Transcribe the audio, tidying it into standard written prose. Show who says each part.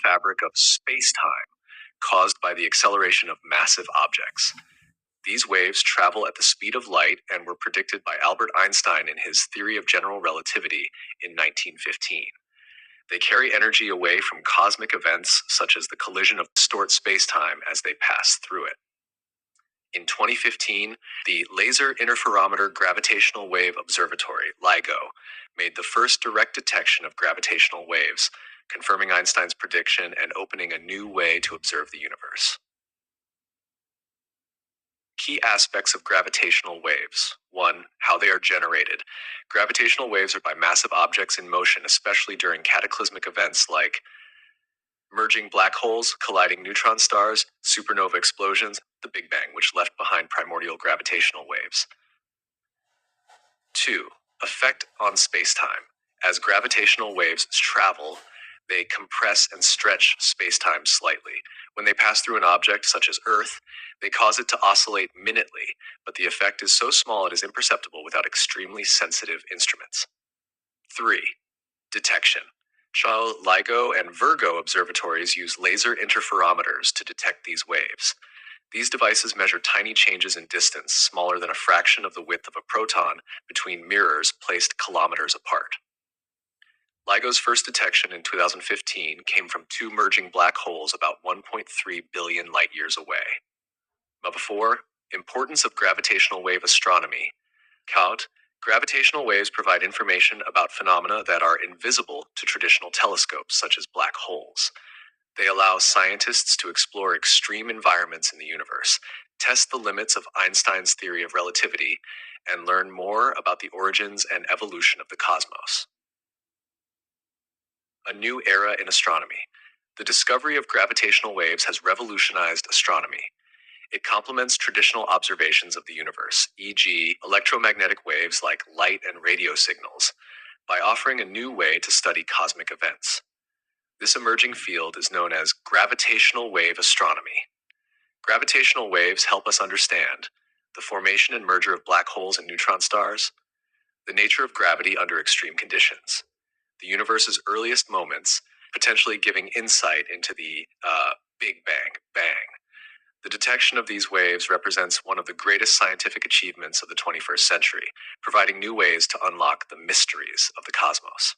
Speaker 1: fabric of spacetime caused by the acceleration of massive objects. These waves travel at the speed of light and were predicted by Albert Einstein in his theory of general relativity in 1915. They carry energy away from cosmic events such as the collision of distort spacetime as they pass through it. In 2015, the Laser Interferometer Gravitational-Wave Observatory, LIGO, made the first direct detection of gravitational waves, confirming Einstein's prediction and opening a new way to observe the universe. Key aspects of gravitational waves. 1. How they are generated. Gravitational waves are by massive objects in motion, especially during cataclysmic events like merging black holes, colliding neutron stars, supernova explosions, the Big Bang, which left behind primordial gravitational waves. 2. Effect on spacetime. As gravitational waves travel, they compress and stretch spacetime slightly. When they pass through an object such as Earth, they cause it to oscillate minutely, but the effect is so small it is imperceptible without extremely sensitive instruments. 3. Detection. LIGO and Virgo observatories use laser interferometers to detect these waves. These devices measure tiny changes in distance, smaller than a fraction of the width of a proton, between mirrors placed kilometers apart. LIGO's first detection in 2015 came from two merging black holes about 1.3 billion light-years away. Number 4. Importance of gravitational wave astronomy. Gravitational waves provide information about phenomena that are invisible to traditional telescopes, such as black holes. They allow scientists to explore extreme environments in the universe, test the limits of Einstein's theory of relativity, and learn more about the origins and evolution of the cosmos. A new era in astronomy. The discovery of gravitational waves has revolutionized astronomy. It complements traditional observations of the universe, e.g., electromagnetic waves like light and radio signals, by offering a new way to study cosmic events. This emerging field is known as gravitational wave astronomy. Gravitational waves help us understand the formation and merger of black holes and neutron stars, the nature of gravity under extreme conditions, the universe's earliest moments, potentially giving insight into the Big Bang. The detection of these waves represents one of the greatest scientific achievements of the 21st century, providing new ways to unlock the mysteries of the cosmos.